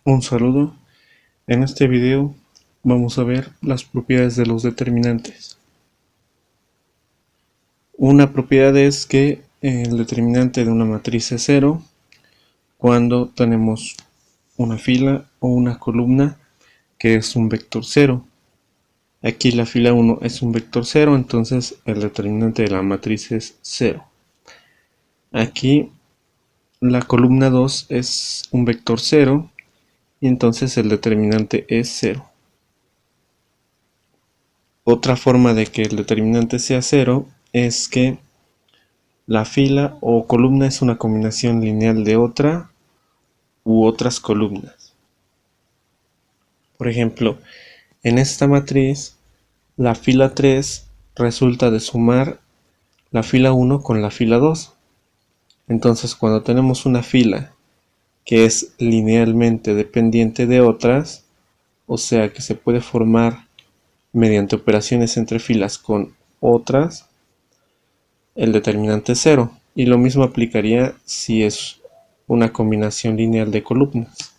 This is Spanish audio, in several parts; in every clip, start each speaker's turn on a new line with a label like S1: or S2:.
S1: Un saludo. En este video vamos a ver las propiedades de los determinantes. Una propiedad es que el determinante de una matriz es cero cuando tenemos una fila o una columna que es un vector cero. Aquí la fila 1 es un vector cero, entonces el determinante de la matriz es cero. Aquí la columna 2 es un vector cero y entonces el determinante es cero. Otra forma de que el determinante sea cero es que la fila o columna es una combinación lineal de otra u otras columnas. Por ejemplo, en esta matriz, la fila 3 resulta de sumar la fila 1 con la fila 2. Entonces, cuando tenemos una fila que es linealmente dependiente de otras, o sea que se puede formar mediante operaciones entre filas con otras, el determinante es cero. Y lo mismo aplicaría si es una combinación lineal de columnas.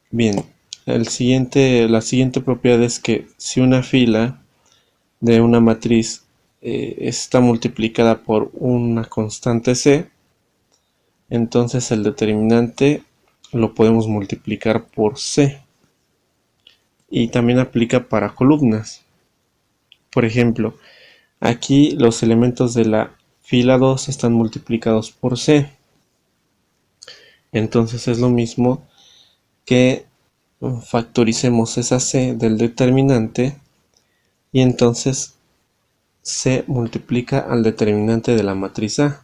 S1: Bien, la siguiente propiedad es que si una fila de una matriz está multiplicada por una constante c, entonces el determinante lo podemos multiplicar por c. Y también aplica para columnas. Por ejemplo, aquí los elementos de la fila 2 están multiplicados por c. Entonces es lo mismo que factoricemos esa c del determinante y entonces c multiplica al determinante de la matriz A.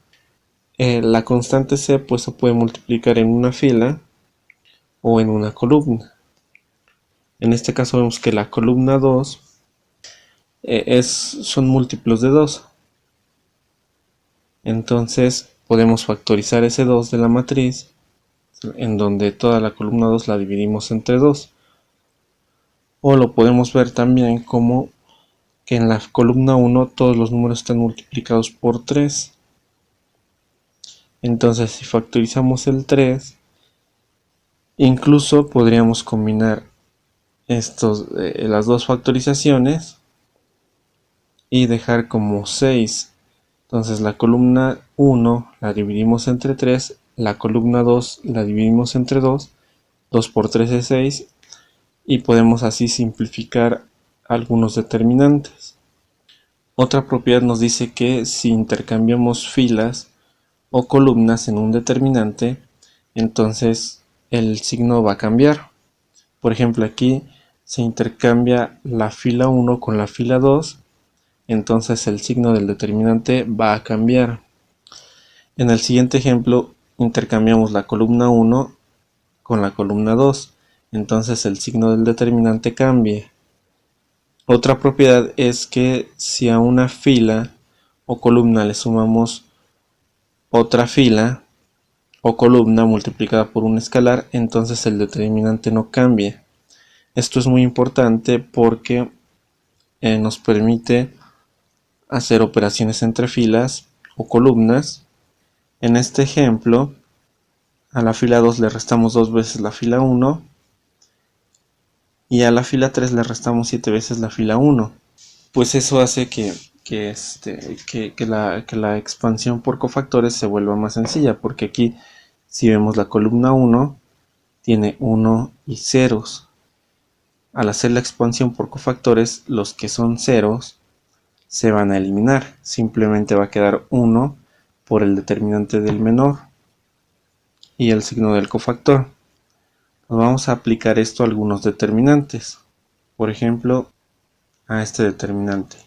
S1: La constante c pues se puede multiplicar en una fila o en una columna. En este caso vemos que la columna 2 son múltiplos de 2. Entonces podemos factorizar ese 2 de la matriz, en donde toda la columna 2 la dividimos entre 2. O lo podemos ver también como que en la columna 1 todos los números están multiplicados por 3. Entonces si factorizamos el 3, incluso podríamos combinar las dos factorizaciones y dejar como 6. Entonces la columna 1 la dividimos entre 3, la columna 2 la dividimos entre 2, 2 por 3 es 6, y podemos así simplificar algunos determinantes. Otra propiedad nos dice que si intercambiamos filas o columnas en un determinante, entonces el signo va a cambiar. Por ejemplo, aquí se intercambia la fila 1 con la fila 2, entonces el signo del determinante va a cambiar. En el siguiente ejemplo intercambiamos la columna 1 con la columna 2, entonces el signo del determinante cambia. Otra propiedad es que si a una fila o columna le sumamos otra fila o columna multiplicada por un escalar, entonces el determinante no cambia. Esto es muy importante porque nos permite hacer operaciones entre filas o columnas. En este ejemplo, a la fila 2 le restamos 2 veces la fila 1 y a la fila 3 le restamos 7 veces la fila 1. Pues eso hace que la expansión por cofactores se vuelva más sencilla, porque aquí si vemos la columna 1 tiene 1 y ceros. Al hacer la expansión por cofactores, los que son ceros se van a eliminar. Simplemente va a quedar 1 por el determinante del menor y el signo del cofactor. Vamos a aplicar esto a algunos determinantes. Por ejemplo, a este determinante.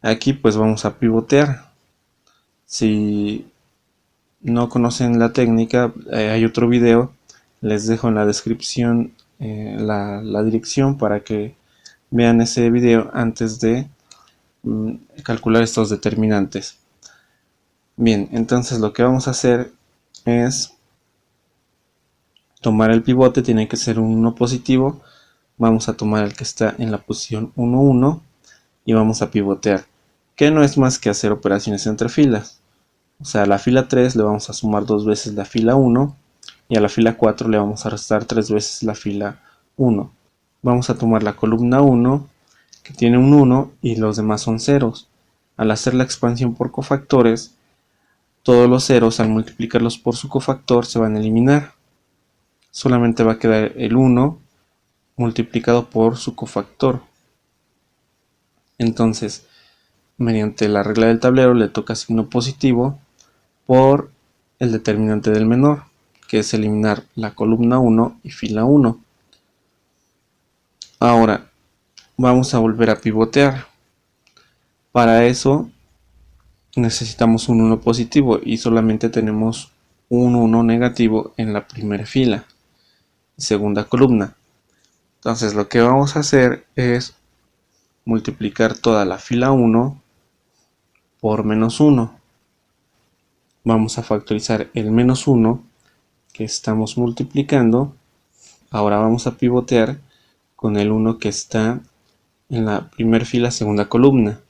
S1: Aquí pues vamos a pivotear. Si no conocen la técnica, hay otro video. Les dejo en la descripción la dirección para que vean ese video antes de calcular estos determinantes. Bien, entonces lo que vamos a hacer es tomar el pivote, tiene que ser un 1 positivo. Vamos a tomar el que está en la posición 1, 1 y vamos a pivotear, que no es más que hacer operaciones entre filas. O sea, a la fila 3 le vamos a sumar 2 veces la fila 1 y a la fila 4 le vamos a restar 3 veces la fila 1. Vamos a tomar la columna 1, que tiene un 1 y los demás son ceros. Al hacer la expansión por cofactores, todos los ceros al multiplicarlos por su cofactor se van a eliminar. Solamente va a quedar el 1 multiplicado por su cofactor. Entonces, mediante la regla del tablero le toca signo positivo por el determinante del menor, que es eliminar la columna 1 y fila 1. Ahora vamos a volver a pivotear. Para eso necesitamos un 1 positivo y solamente tenemos un 1 negativo en la primera fila y segunda columna. Entonces lo que vamos a hacer es multiplicar toda la fila 1 por menos 1. Vamos a factorizar el menos 1 que estamos multiplicando. Ahora vamos a pivotear con el 1 que está en la primera fila segunda columna,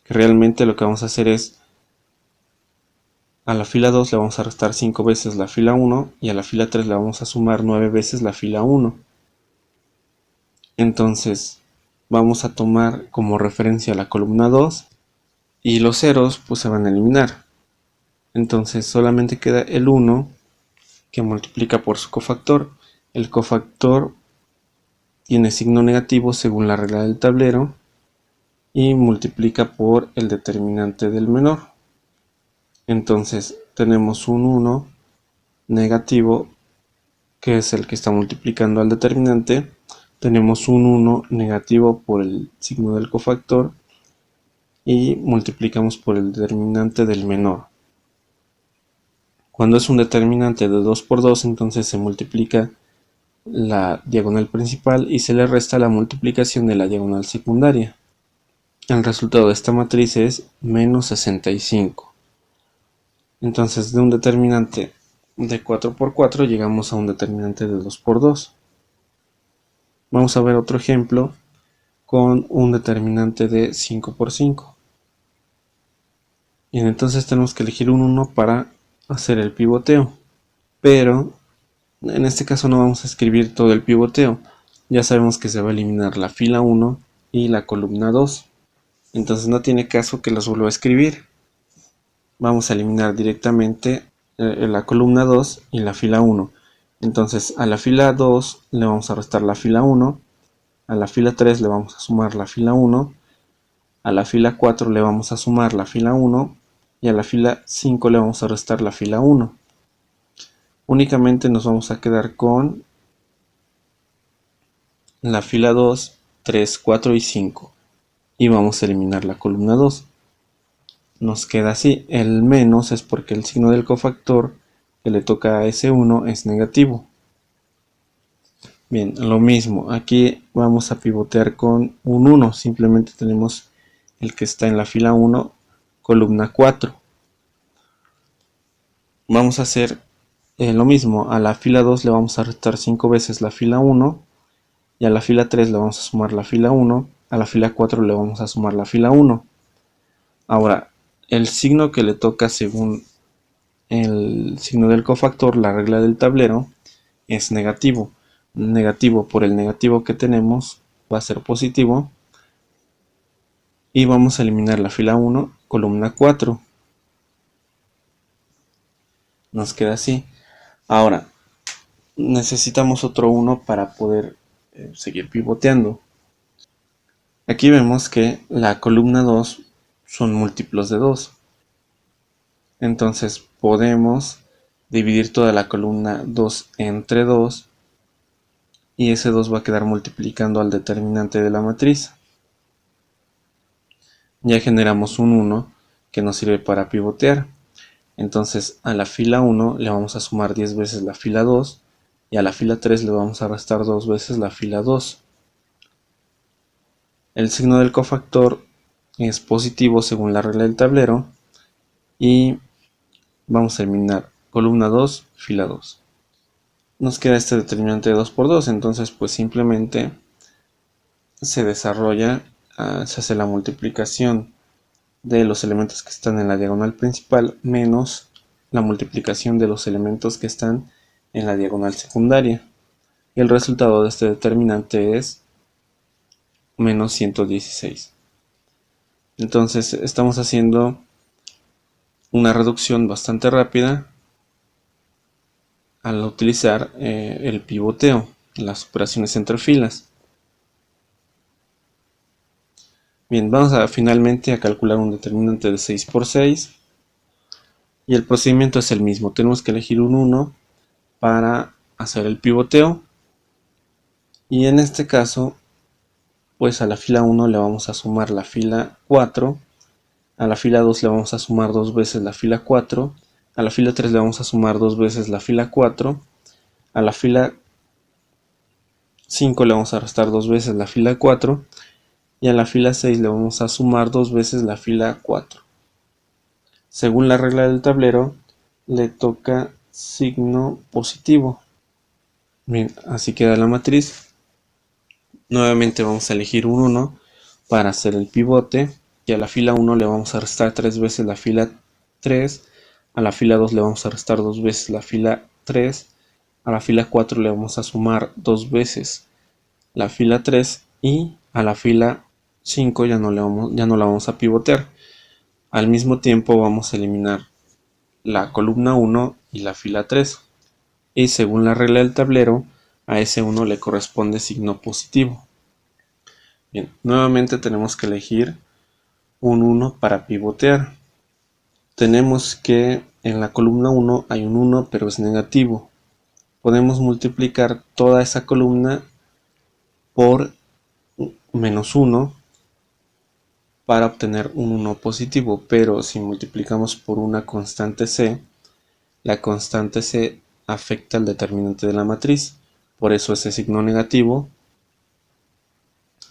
S1: que realmente lo que vamos a hacer es a la fila 2 le vamos a restar 5 veces la fila 1 y a la fila 3 le vamos a sumar 9 veces la fila 1. Entonces vamos a tomar como referencia la columna 2 y los ceros pues se van a eliminar. Entonces solamente queda el 1 que multiplica por su cofactor. El cofactor tiene signo negativo según la regla del tablero y multiplica por el determinante del menor. Entonces tenemos un 1 negativo que es el que está multiplicando al determinante. Tenemos un 1 negativo por el signo del cofactor y multiplicamos por el determinante del menor. Cuando es un determinante de 2 por 2, entonces se multiplica la diagonal principal y se le resta la multiplicación de la diagonal secundaria. El resultado de esta matriz es menos 65. Entonces de un determinante de 4 por 4 llegamos a un determinante de 2 por 2. Vamos a ver otro ejemplo con un determinante de 5 por 5. Y entonces tenemos que elegir un 1 para hacer el pivoteo. Pero en este caso no vamos a escribir todo el pivoteo. Ya sabemos que se va a eliminar la fila 1 y la columna 2. Entonces no tiene caso que los vuelva a escribir. Vamos a eliminar directamente la columna 2 y la fila 1. Entonces a la fila 2 le vamos a restar la fila 1. A la fila 3 le vamos a sumar la fila 1. A la fila 4 le vamos a sumar la fila 1. Y a la fila 5 le vamos a restar la fila 1. Únicamente nos vamos a quedar con la fila 2, 3, 4 y 5. Y vamos a eliminar la columna 2. Nos queda así. El menos es porque el signo del cofactor que le toca a ese 1 es negativo. Bien, lo mismo. Aquí vamos a pivotear con un 1. Simplemente tenemos el que está en la fila 1, columna 4. Vamos a hacer lo mismo. A la fila 2 le vamos a restar 5 veces la fila 1. Y a la fila 3 le vamos a sumar la fila 1. A la fila 4 le vamos a sumar la fila 1. Ahora, el signo que le toca según el signo del cofactor, la regla del tablero, es negativo. Negativo por el negativo que tenemos va a ser positivo. Y vamos a eliminar la fila 1, columna 4. Nos queda así. Ahora, necesitamos otro 1 para poder seguir pivoteando. Aquí vemos que la columna 2 son múltiplos de 2. Entonces podemos dividir toda la columna 2 entre 2 y ese 2 va a quedar multiplicando al determinante de la matriz. Ya generamos un 1 que nos sirve para pivotear. Entonces a la fila 1 le vamos a sumar 10 veces la fila 2 y a la fila 3 le vamos a restar 2 veces la fila 2. El signo del cofactor es positivo según la regla del tablero y vamos a eliminar columna 2, fila 2. Nos queda este determinante de 2 por 2, entonces pues simplemente se desarrolla, se hace la multiplicación de los elementos que están en la diagonal principal menos la multiplicación de los elementos que están en la diagonal secundaria. Y el resultado de este determinante es menos 116. Entonces estamos haciendo una reducción bastante rápida al utilizar el pivoteo, las operaciones entre filas. Bien, vamos finalmente a calcular un determinante de 6 por 6 y el procedimiento es el mismo. Tenemos que elegir un 1 para hacer el pivoteo y en este caso pues a la fila 1 le vamos a sumar la fila 4, a la fila 2 le vamos a sumar 2 veces la fila 4, a la fila 3 le vamos a sumar 2 veces la fila 4, a la fila 5 le vamos a restar 2 veces la fila 4 y a la fila 6 le vamos a sumar 2 veces la fila 4. Según la regla del tablero, le toca signo positivo. Bien, así queda la matriz. Nuevamente vamos a elegir un 1 para hacer el pivote y a la fila 1 le vamos a restar 3 veces la fila 3, a la fila 2 le vamos a restar 2 veces la fila 3, a la fila 4 le vamos a sumar 2 veces la fila 3 y a la fila 5 ya no la vamos a pivotear. Al mismo tiempo vamos a eliminar la columna 1 y la fila 3 y según la regla del tablero a ese 1 le corresponde signo positivo. Bien, nuevamente tenemos que elegir un 1 para pivotear. Tenemos que en la columna 1 hay un 1 pero es negativo. Podemos multiplicar toda esa columna por menos 1 para obtener un 1 positivo, pero si multiplicamos por una constante c, la constante c afecta al determinante de la matriz, por eso ese signo negativo.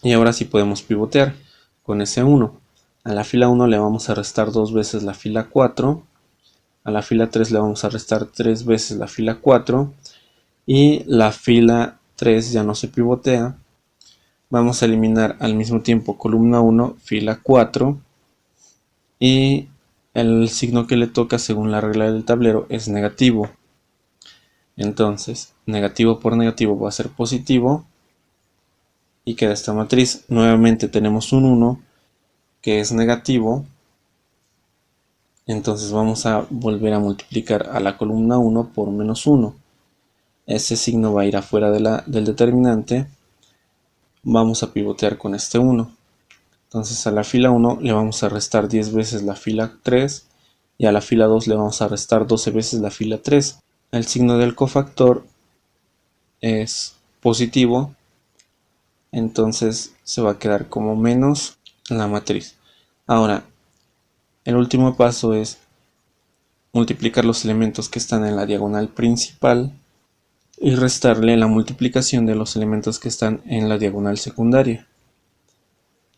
S1: Y ahora sí podemos pivotear con ese 1. A la fila 1 le vamos a restar 2 veces la fila 4, a la fila 3 le vamos a restar 3 veces la fila 4 y la fila 3 ya no se pivotea. Vamos a eliminar al mismo tiempo columna 1, fila 4 y el signo que le toca según la regla del tablero es negativo. Entonces, negativo por negativo va a ser positivo y queda esta matriz. Nuevamente tenemos un 1 que es negativo. Entonces vamos a volver a multiplicar a la columna 1 por menos 1. Ese signo va a ir afuera del determinante. Vamos a pivotear con este 1. Entonces a la fila 1 le vamos a restar 10 veces la fila 3 y a la fila 2 le vamos a restar 12 veces la fila 3. El signo del cofactor es positivo, entonces se va a quedar como menos la matriz. Ahora, el último paso es multiplicar los elementos que están en la diagonal principal y restarle la multiplicación de los elementos que están en la diagonal secundaria.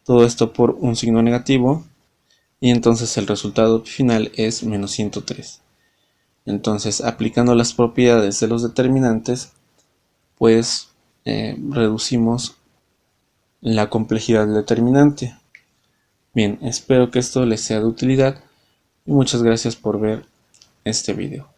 S1: Todo esto por un signo negativo y entonces el resultado final es menos 103. Entonces, aplicando las propiedades de los determinantes, pues reducimos la complejidad del determinante. Bien, espero que esto les sea de utilidad y muchas gracias por ver este video.